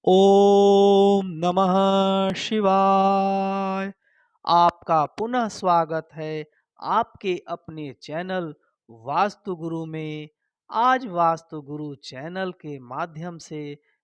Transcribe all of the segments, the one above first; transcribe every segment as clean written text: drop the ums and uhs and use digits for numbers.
ओम नमः शिवाय। आपका पुनः स्वागत है आपके अपने चैनल वास्तु गुरु में। आज वास्तु गुरु चैनल के माध्यम से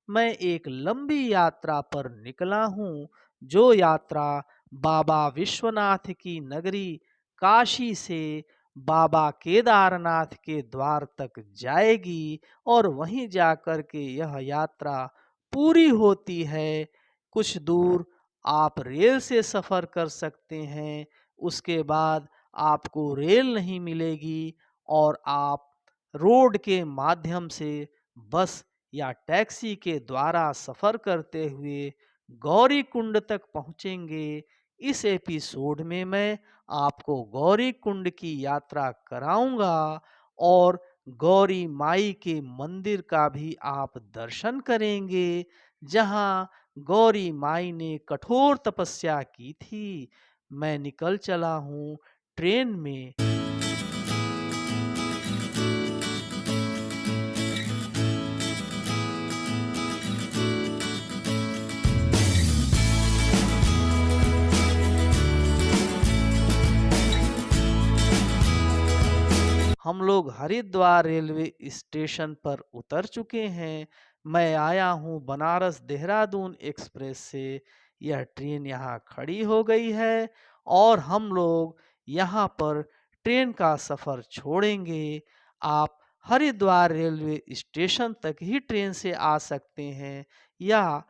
मैं एक लंबी यात्रा पर निकला हूँ, जो यात्रा बाबा विश्वनाथ की नगरी काशी से बाबा केदारनाथ के द्वार तक जाएगी और वहीं जाकर के यह यात्रा पूरी होती है। कुछ दूर आप रेल से सफ़र कर सकते हैं, उसके बाद आपको रेल नहीं मिलेगी और आप रोड के माध्यम से बस या टैक्सी के द्वारा सफ़र करते हुए गौरी कुंड तक पहुँचेंगे। इस एपिसोड में मैं आपको गौरी कुंड की यात्रा कराऊंगा और गौरी माई के मंदिर का भी आप दर्शन करेंगे, जहां गौरी माई ने कठोर तपस्या की थी। मैं निकल चला हूं ट्रेन में। हम लोग हरिद्वार रेलवे स्टेशन पर उतर चुके हैं। मैं आया हूँ बनारस देहरादून एक्सप्रेस से। यह ट्रेन यहाँ खड़ी हो गई है और हम लोग यहाँ पर ट्रेन का सफ़र छोड़ेंगे। आप हरिद्वार रेलवे स्टेशन तक ही ट्रेन से आ सकते हैं या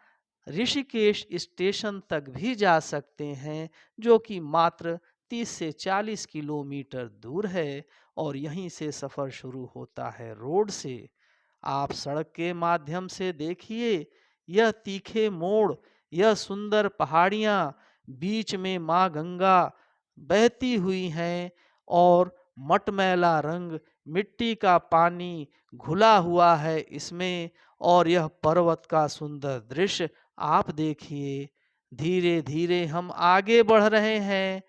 ऋषिकेश स्टेशन तक भी जा सकते हैं, जो कि मात्र 30 से 40 किलोमीटर दूर है और यहीं से सफ़र शुरू होता है रोड से। आप सड़क के माध्यम से देखिए, यह तीखे मोड़, यह सुंदर पहाड़ियाँ, बीच में माँ गंगा बहती हुई हैं और मटमैला रंग, मिट्टी का पानी घुला हुआ है इसमें। और यह पर्वत का सुंदर दृश्य आप देखिए। धीरे धीरे हम आगे बढ़ रहे हैं।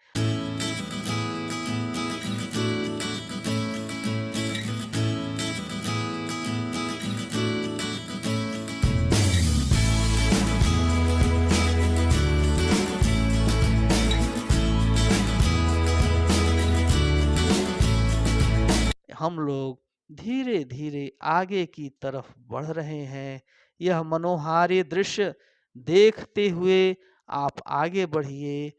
हम लोग धीरे धीरे आगे की तरफ बढ़ रहे हैं। यह मनोहारी दृश्य देखते हुए आप आगे बढ़िए।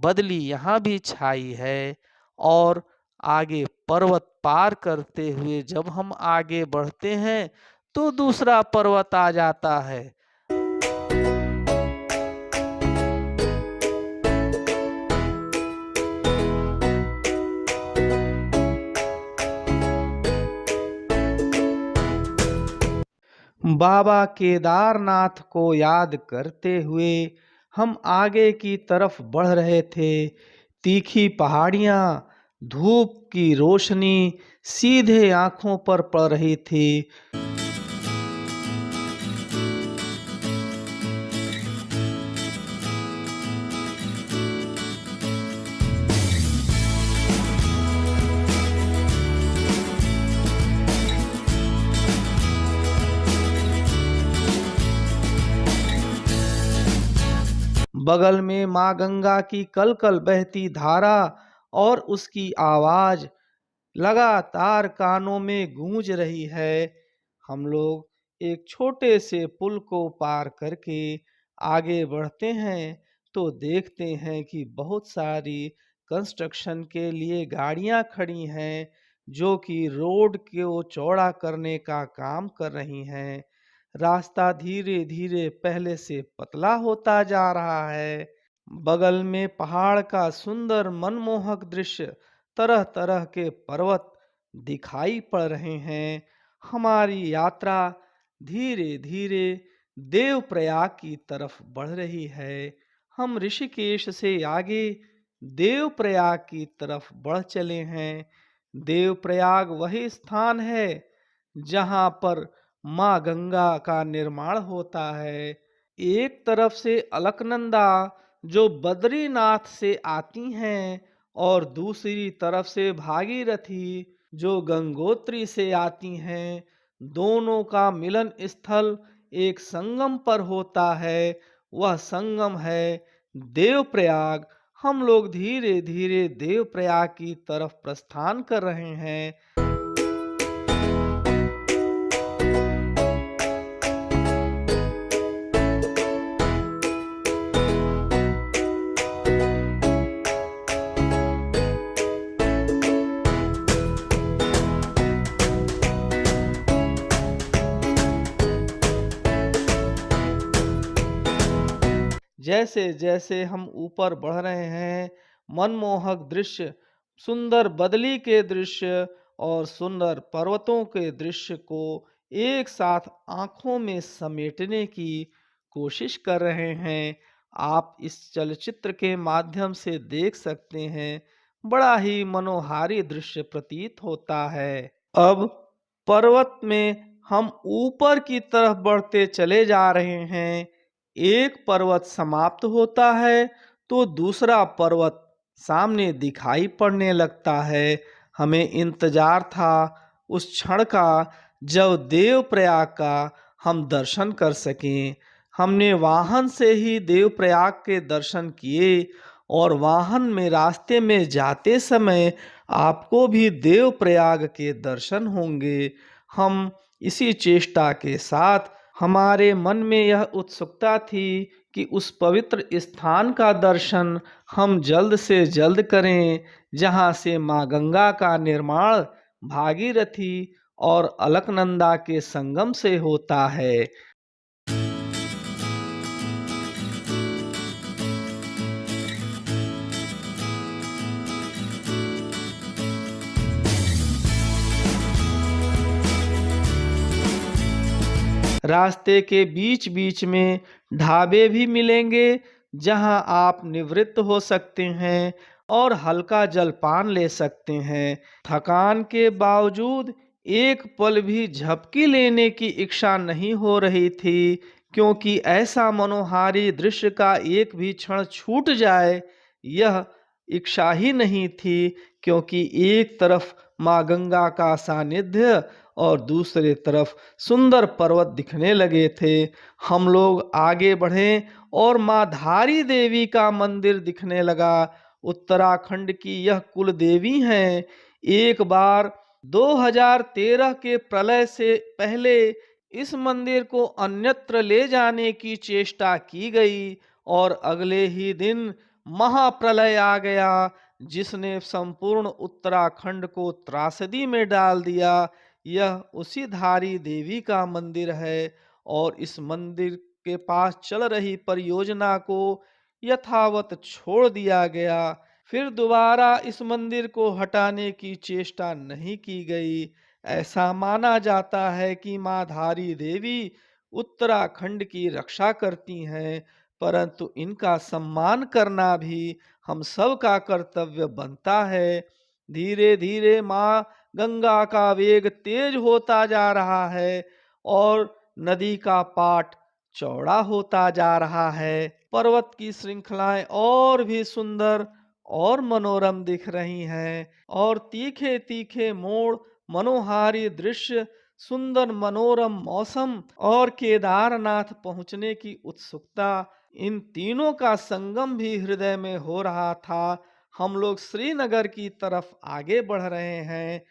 बदली यहाँ भी छाई है और आगे पर्वत पार करते हुए जब हम आगे बढ़ते हैं तो दूसरा पर्वत आ जाता है। बाबा केदारनाथ को याद करते हुए हम आगे की तरफ बढ़ रहे थे। तीखी पहाड़ियाँ, धूप की रोशनी सीधे आंखों पर पड़ रही थी। बगल में माँ गंगा की कलकल बहती धारा और उसकी आवाज लगातार कानों में गूंज रही है। हम लोग एक छोटे से पुल को पार करके आगे बढ़ते हैं तो देखते हैं कि बहुत सारी कंस्ट्रक्शन के लिए गाड़ियां खड़ी हैं, जो कि रोड को चौड़ा करने का काम कर रही हैं। रास्ता धीरे धीरे पहले से पतला होता जा रहा है। बगल में पहाड़ का सुंदर मनमोहक दृश्य, तरह तरह के पर्वत दिखाई पड़ रहे हैं। हमारी यात्रा धीरे धीरे देवप्रयाग की तरफ बढ़ रही है। हम ऋषिकेश से आगे देवप्रयाग की तरफ बढ़ चले हैं। देवप्रयाग वही स्थान है जहाँ पर माँ गंगा का निर्माण होता है। एक तरफ से अलकनंदा जो बद्रीनाथ से आती हैं और दूसरी तरफ से भागीरथी जो गंगोत्री से आती हैं। दोनों का मिलन स्थल एक संगम पर होता है। वह संगम है देवप्रयाग। हम लोग धीरे धीरे देवप्रयाग की तरफ प्रस्थान कर रहे हैं। जैसे जैसे हम ऊपर बढ़ रहे हैं, मनमोहक दृश्य, सुंदर बदली के दृश्य और सुंदर पर्वतों के दृश्य को एक साथ आंखों में समेटने की कोशिश कर रहे हैं। आप इस चलचित्र के माध्यम से देख सकते हैं, बड़ा ही मनोहारी दृश्य प्रतीत होता है। अब पर्वत में हम ऊपर की तरफ बढ़ते चले जा रहे हैं। एक पर्वत समाप्त होता है तो दूसरा पर्वत सामने दिखाई पड़ने लगता है। हमें इंतजार था उस क्षण का जब देवप्रयाग का हम दर्शन कर सकें। हमने वाहन से ही देवप्रयाग के दर्शन किए और वाहन में रास्ते में जाते समय आपको भी देवप्रयाग के दर्शन होंगे। हम इसी चेष्टा के साथ हमारे मन में यह उत्सुकता थी कि उस पवित्र स्थान का दर्शन हम जल्द से जल्द करें, जहाँ से माँ गंगा का निर्माण भागीरथी और अलकनंदा के संगम से होता है। रास्ते के बीच बीच में ढाबे भी मिलेंगे, जहां आप निवृत्त हो सकते हैं और हल्का जलपान ले सकते हैं। थकान के बावजूद एक पल भी झपकी लेने की इच्छा नहीं हो रही थी, क्योंकि ऐसा मनोहारी दृश्य का एक भी क्षण छूट जाए यह इच्छा ही नहीं थी। क्योंकि एक तरफ माँ गंगा का सानिध्य और दूसरे तरफ सुंदर पर्वत दिखने लगे थे। हम लोग आगे बढ़े और माँ धारी देवी का मंदिर दिखने लगा। उत्तराखंड की यह कुल देवी हैं। एक बार 2013 के प्रलय से पहले इस मंदिर को अन्यत्र ले जाने की चेष्टा की गई और अगले ही दिन महाप्रलय आ गया, जिसने संपूर्ण उत्तराखंड को त्रासदी में डाल दिया। यह उसी धारी देवी का मंदिर है और इस मंदिर के पास चल रही परियोजना को यथावत छोड़ दिया गया। फिर दोबारा इस मंदिर को हटाने की चेष्टा नहीं की गई। ऐसा माना जाता है कि माँ धारी देवी उत्तराखंड की रक्षा करती हैं, परंतु इनका सम्मान करना भी हम सब का कर्तव्य बनता है। धीरे धीरे माँ गंगा का वेग तेज होता जा रहा है और नदी का पाट चौड़ा होता जा रहा है। पर्वत की श्रृंखलाएं और भी सुंदर और मनोरम दिख रही हैं और तीखे तीखे मोड़, मनोहारी दृश्य, सुंदर मनोरम मौसम और केदारनाथ पहुंचने की उत्सुकता, इन तीनों का संगम भी हृदय में हो रहा था। हम लोग श्रीनगर की तरफ आगे बढ़ रहे हैं।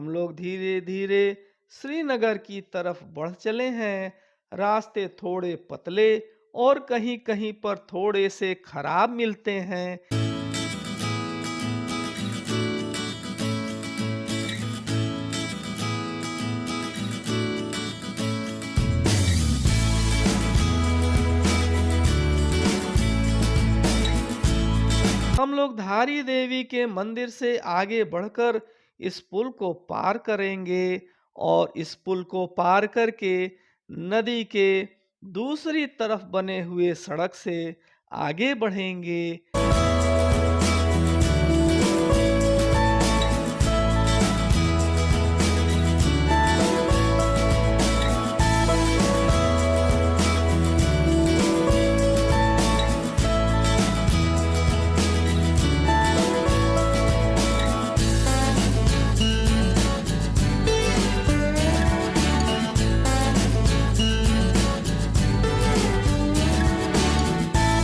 हम लोग धीरे धीरे श्रीनगर की तरफ बढ़ चले हैं। रास्ते थोड़े पतले और कहीं कहीं पर थोड़े से खराब मिलते हैं। हम लोग धारी देवी के मंदिर से आगे बढ़कर इस पुल को पार करेंगे और इस पुल को पार करके नदी के दूसरी तरफ बने हुए सड़क से आगे बढ़ेंगे।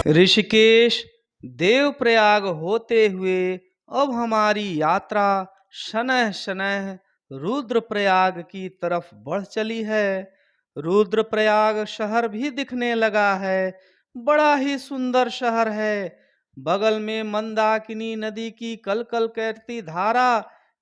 ऋषिकेश देवप्रयाग होते हुए अब हमारी यात्रा शनैः शनैः रुद्रप्रयाग की तरफ बढ़ चली है। रुद्रप्रयाग शहर भी दिखने लगा है। बड़ा ही सुंदर शहर है। बगल में मंदाकिनी नदी की कलकल करती धारा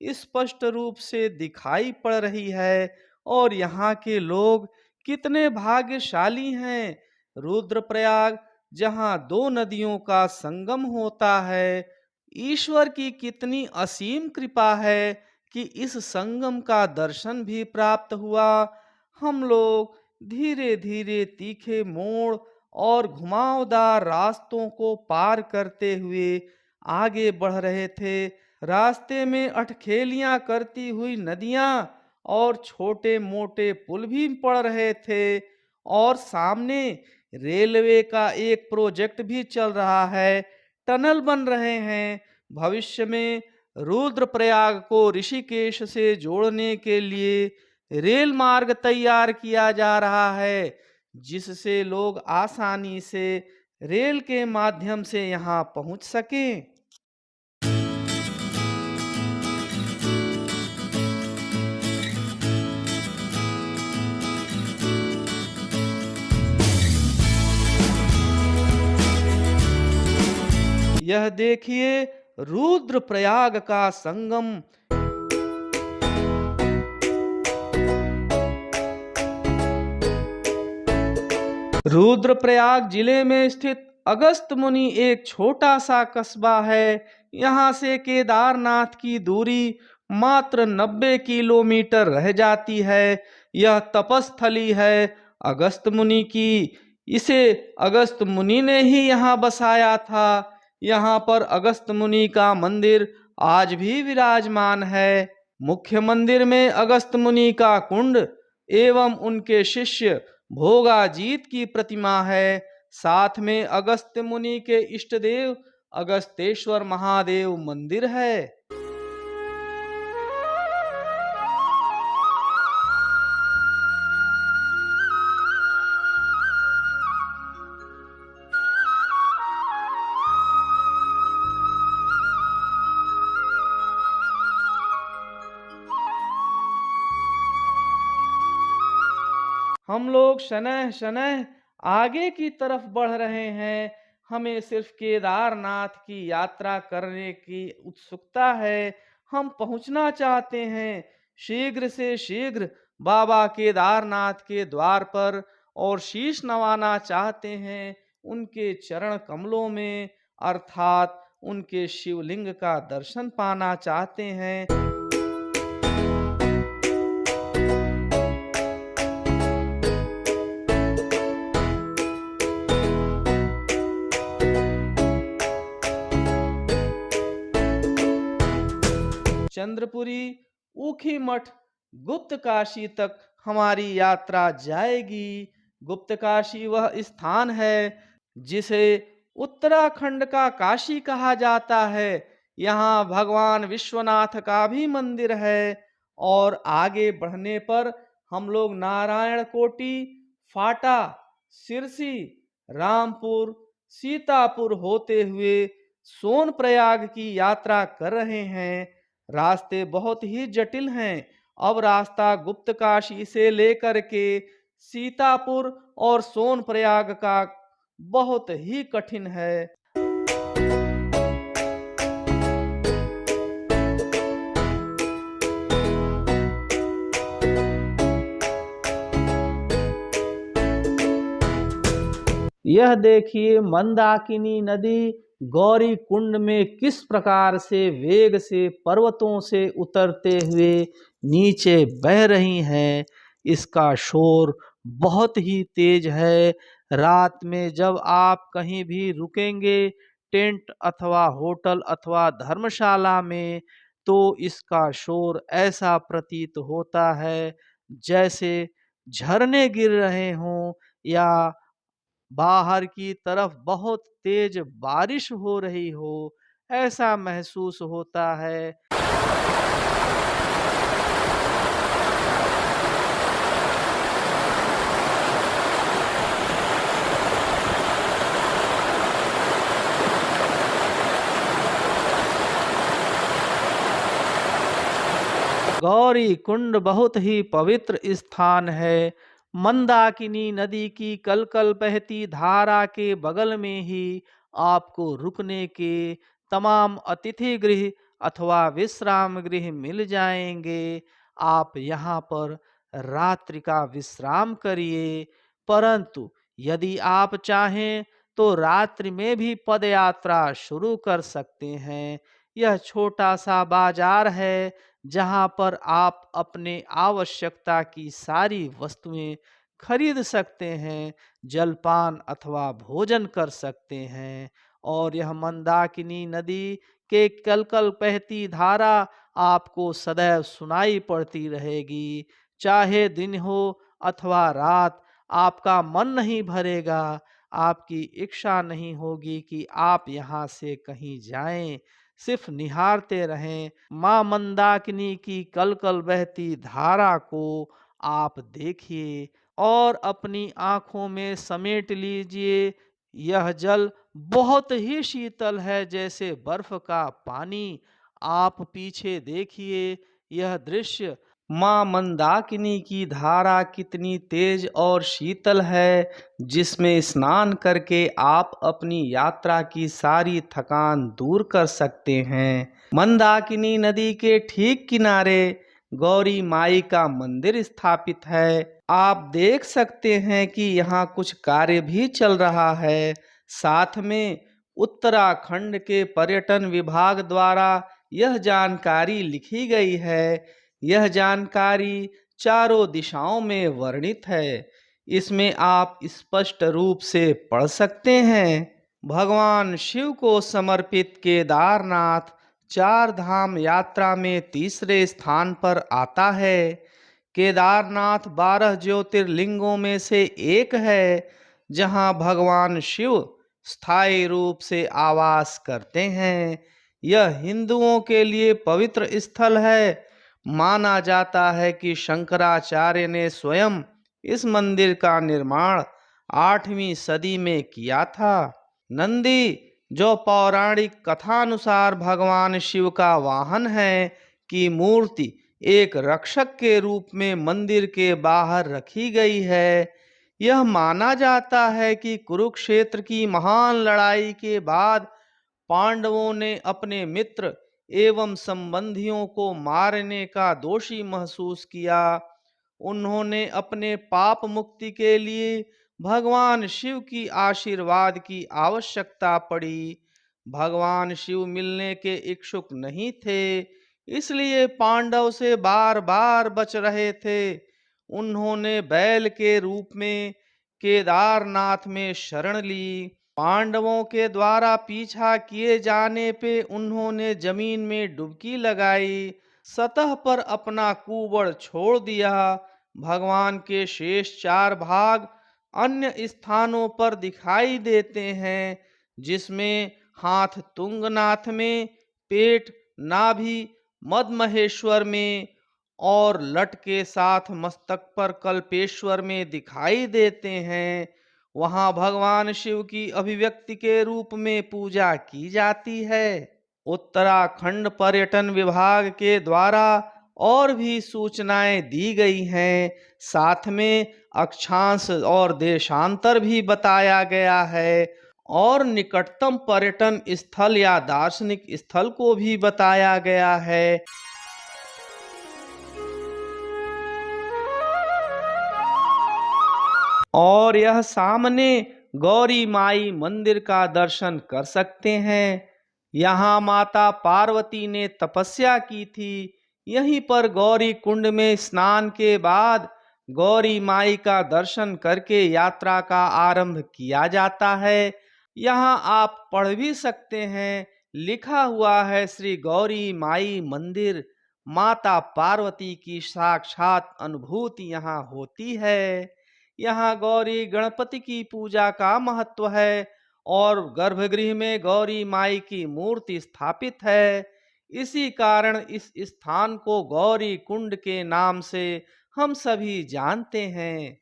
स्पष्ट रूप से दिखाई पड़ रही है। और यहाँ के लोग कितने भाग्यशाली हैं। रुद्रप्रयाग जहाँ दो नदियों का संगम होता है। ईश्वर की कितनी असीम कृपा है कि इस संगम का दर्शन भी प्राप्त हुआ। हम लोग धीरे धीरे तीखे मोड़ और घुमावदार रास्तों को पार करते हुए आगे बढ़ रहे थे। रास्ते में अटखेलियां करती हुई नदियां और छोटे मोटे पुल भी पड़ रहे थे। और सामने रेलवे का एक प्रोजेक्ट भी चल रहा है। टनल बन रहे हैं। भविष्य में रुद्रप्रयाग को ऋषिकेश से जोड़ने के लिए रेल मार्ग तैयार किया जा रहा है, जिससे लोग आसानी से रेल के माध्यम से यहाँ पहुँच सकें। यह देखिए रुद्रप्रयाग का संगम। रुद्रप्रयाग जिले में स्थित अगस्त मुनि एक छोटा सा कस्बा है। यहाँ से केदारनाथ की दूरी मात्र 90 किलोमीटर रह जाती है। यह तपस्थली है अगस्त मुनि की। इसे अगस्त मुनि ने ही यहाँ बसाया था। यहाँ पर अगस्त मुनि का मंदिर आज भी विराजमान है। मुख्य मंदिर में अगस्त मुनि का कुंड एवं उनके शिष्य भोगाजीत की प्रतिमा है। साथ में अगस्त मुनि के इष्ट देव अगस्तेश्वर महादेव मंदिर है। हम लोग शनैः शनैः आगे की तरफ बढ़ रहे हैं। हमें सिर्फ केदारनाथ की यात्रा करने की उत्सुकता है। हम पहुंचना चाहते हैं शीघ्र से शीघ्र बाबा केदारनाथ के द्वार पर और शीश नवाना चाहते हैं उनके चरण कमलों में, अर्थात उनके शिवलिंग का दर्शन पाना चाहते हैं। चंद्रपुरी, ऊखी मठ, गुप्त काशी तक हमारी यात्रा जाएगी। गुप्त काशी वह स्थान है जिसे उत्तराखंड का काशी कहा जाता है। यहाँ भगवान विश्वनाथ का भी मंदिर है। और आगे बढ़ने पर हम लोग नारायण कोटी, फाटा, सिरसी, रामपुर, सीतापुर होते हुए सोनप्रयाग की यात्रा कर रहे हैं। रास्ते बहुत ही जटिल हैं। अब रास्ता गुप्तकाशी से लेकर के सीतापुर और सोनप्रयाग का बहुत ही कठिन है। यह देखिए मंदाकिनी नदी गौरी कुंड में किस प्रकार से वेग से पर्वतों से उतरते हुए नीचे बह रही हैं। इसका शोर बहुत ही तेज है। रात में जब आप कहीं भी रुकेंगे टेंट अथवा होटल अथवा धर्मशाला में, तो इसका शोर ऐसा प्रतीत होता है जैसे झरने गिर रहे हों या बाहर की तरफ बहुत तेज बारिश हो रही हो, ऐसा महसूस होता है। गौरी कुंड बहुत ही पवित्र स्थान है। मंदाकिनी नदी की कलकल बहती धारा के बगल में ही आपको रुकने के तमाम अतिथि गृह अथवा विश्राम गृह मिल जाएंगे। आप यहाँ पर रात्रि का विश्राम करिए। परंतु यदि आप चाहें तो रात्रि में भी पदयात्रा शुरू कर सकते हैं। यह छोटा सा बाजार है जहां पर आप अपने आवश्यकता की सारी वस्तुएं खरीद सकते हैं, जलपान अथवा भोजन कर सकते हैं। और यह मंदाकिनी नदी के कलकल बहती धारा आपको सदैव सुनाई पड़ती रहेगी। चाहे दिन हो अथवा रात, आपका मन नहीं भरेगा, आपकी इच्छा नहीं होगी कि आप यहाँ से कहीं जाएं। सिर्फ निहारते रहें माँ मंदाकिनी की कलकल बहती धारा को। आप देखिए और अपनी आंखों में समेट लीजिए। यह जल बहुत ही शीतल है, जैसे बर्फ का पानी। आप पीछे देखिए, यह दृश्य माँ मंदाकिनी की धारा कितनी तेज और शीतल है, जिसमें स्नान करके आप अपनी यात्रा की सारी थकान दूर कर सकते हैं। मंदाकिनी नदी के ठीक किनारे गौरी माई का मंदिर स्थापित है। आप देख सकते हैं कि यहाँ कुछ कार्य भी चल रहा है। साथ में उत्तराखंड के पर्यटन विभाग द्वारा यह जानकारी लिखी गई है। यह जानकारी चारों दिशाओं में वर्णित है। इसमें आप स्पष्ट रूप से पढ़ सकते हैं। भगवान शिव को समर्पित केदारनाथ चार धाम यात्रा में तीसरे स्थान पर आता है। केदारनाथ 12 ज्योतिर्लिंगों में से एक है, जहां भगवान शिव स्थायी रूप से आवास करते हैं। यह हिंदुओं के लिए पवित्र स्थल है। माना जाता है कि शंकराचार्य ने स्वयं इस मंदिर का निर्माण 8वीं सदी में किया था। नंदी, जो पौराणिक कथानुसार भगवान शिव का वाहन है, की मूर्ति एक रक्षक के रूप में मंदिर के बाहर रखी गई है। यह माना जाता है कि कुरुक्षेत्र की महान लड़ाई के बाद पांडवों ने अपने मित्र एवं संबंधियों को मारने का दोषी महसूस किया। उन्होंने अपने पाप मुक्ति के लिए भगवान शिव की आशीर्वाद की आवश्यकता पड़ी। भगवान शिव मिलने के इच्छुक नहीं थे, इसलिए पांडव से बार बार बच रहे थे। उन्होंने बैल के रूप में केदारनाथ में शरण ली। पांडवों के द्वारा पीछा किए जाने पे उन्होंने जमीन में डुबकी लगाई, सतह पर अपना कुबड़ छोड़ दिया। भगवान के शेष चार भाग अन्य स्थानों पर दिखाई देते हैं, जिसमें हाथ तुंगनाथ में, पेट नाभि मदमहेश्वर में और लट के साथ मस्तक पर कल्पेश्वर में दिखाई देते हैं। वहां भगवान शिव की अभिव्यक्ति के रूप में पूजा की जाती है। उत्तराखंड पर्यटन विभाग के द्वारा और भी सूचनाएं दी गई हैं। साथ में अक्षांश और देशांतर भी बताया गया है और निकटतम पर्यटन स्थल या दार्शनिक स्थल को भी बताया गया है। और यह सामने गौरी माई मंदिर का दर्शन कर सकते हैं। यहाँ माता पार्वती ने तपस्या की थी। यहीं पर गौरी कुंड में स्नान के बाद गौरी माई का दर्शन करके यात्रा का आरंभ किया जाता है। यहाँ आप पढ़ भी सकते हैं, लिखा हुआ है श्री गौरी माई मंदिर। माता पार्वती की साक्षात अनुभूति यहाँ होती है। यहाँ गौरी गणपति की पूजा का महत्व है और गर्भगृह में गौरी माई की मूर्ति स्थापित है। इसी कारण इस स्थान को गौरी कुंड के नाम से हम सभी जानते हैं।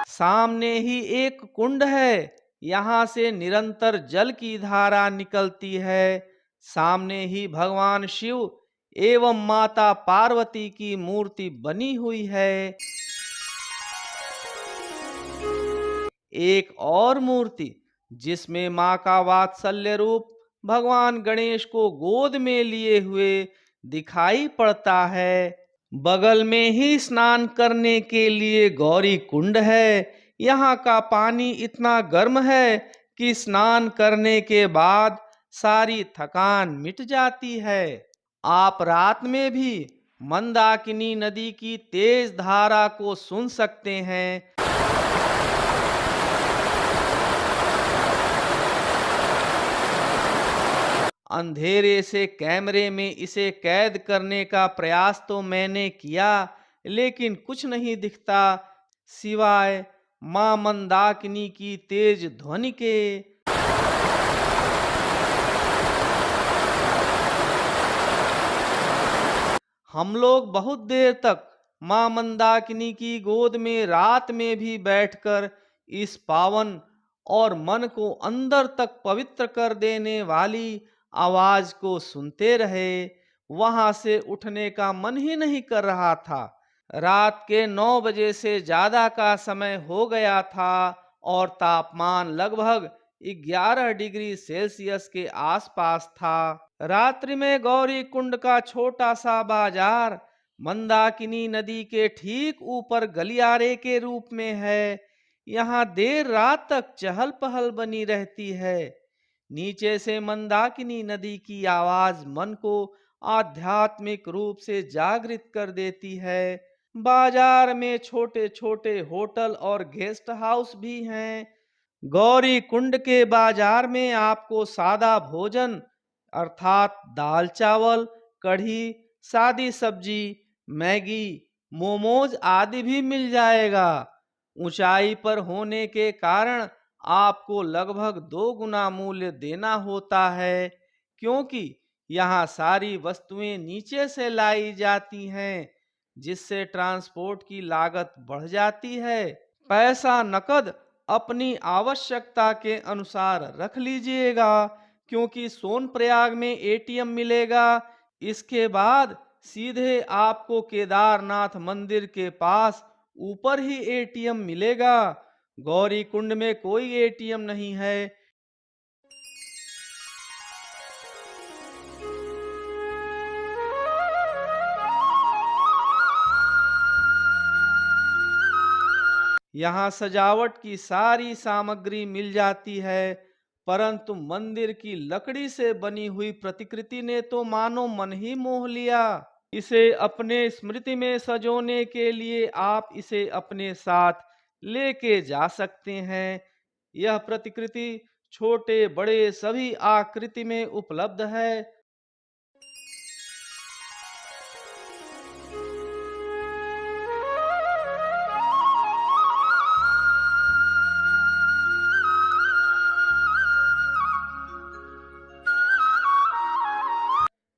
सामने ही एक कुंड है, यहाँ से निरंतर जल की धारा निकलती है। सामने ही भगवान शिव एवं माता पार्वती की मूर्ति बनी हुई है। एक और मूर्ति जिसमें मां का वात्सल्य रूप भगवान गणेश को गोद में लिए हुए दिखाई पड़ता है। बगल में ही स्नान करने के लिए गौरी कुंड है। यहाँ का पानी इतना गर्म है कि स्नान करने के बाद सारी थकान मिट जाती है। आप रात में भी मंदाकिनी नदी की तेज धारा को सुन सकते हैं। अंधेरे से कैमरे में इसे कैद करने का प्रयास तो मैंने किया, लेकिन कुछ नहीं दिखता सिवाय मां मंदाकिनी की तेज ध्वनि के। हम लोग बहुत देर तक मां मंदाकिनी की गोद में रात में भी बैठकर इस पावन और मन को अंदर तक पवित्र कर देने वाली आवाज को सुनते रहे। वहां से उठने का मन ही नहीं कर रहा था। रात के 9 बजे से ज्यादा का समय हो गया था और तापमान लगभग 11 डिग्री सेल्सियस के आसपास था। रात्रि में गौरी कुंड का छोटा सा बाजार मंदाकिनी नदी के ठीक ऊपर गलियारे के रूप में है। यहाँ देर रात तक चहल पहल बनी रहती है। नीचे से मंदाकिनी नदी की आवाज मन को आध्यात्मिक रूप से जागृत कर देती है। बाजार में छोटे छोटे होटल और गेस्ट हाउस भी हैं। गौरी कुंड के बाजार में आपको सादा भोजन अर्थात दाल चावल, कढ़ी, सादी सब्जी, मैगी, मोमोज आदि भी मिल जाएगा। ऊंचाई पर होने के कारण आपको लगभग 2 गुना मूल्य देना होता है, क्योंकि यहाँ सारी वस्तुएं नीचे से लाई जाती हैं, जिससे ट्रांसपोर्ट की लागत बढ़ जाती है। पैसा नकद अपनी आवश्यकता के अनुसार रख लीजिएगा, क्योंकि सोनप्रयाग में एटीएम मिलेगा। इसके बाद सीधे आपको केदारनाथ मंदिर के पास ऊपर ही एटीएम मिलेगा। गौरी कुंड में कोई एटीएम नहीं है। यहाँ सजावट की सारी सामग्री मिल जाती है, परंतु मंदिर की लकड़ी से बनी हुई प्रतिकृति ने तो मानो मन ही मोह लिया। इसे अपने स्मृति में सजोने के लिए आप इसे अपने साथ लेके जा सकते हैं। यह प्रतिकृति छोटे बड़े सभी आकृति में उपलब्ध है।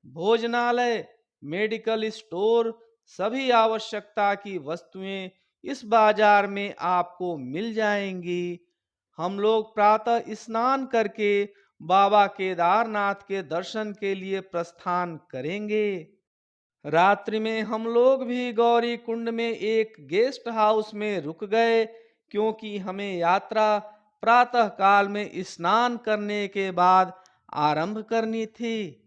भोजनालय मेडिकल स्टोर, सभी आवश्यकता की वस्तुएं इस बाजार में आपको मिल जाएंगी। हम लोग प्रातः स्नान करके बाबा केदारनाथ के दर्शन के लिए प्रस्थान करेंगे। रात्रि में हम लोग भी गौरी कुंड में एक गेस्ट हाउस में रुक गए, क्योंकि हमें यात्रा प्रातः काल में स्नान करने के बाद आरंभ करनी थी।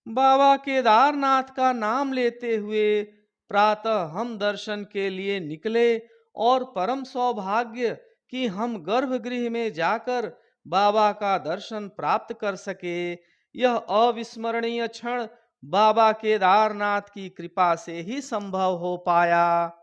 बाबा केदारनाथ का नाम लेते हुए प्रातः हम दर्शन के लिए निकले, और परम सौभाग्य कि हम गर्भगृह में जाकर बाबा का दर्शन प्राप्त कर सके। यह अविस्मरणीय क्षण बाबा केदारनाथ की कृपा से ही संभव हो पाया।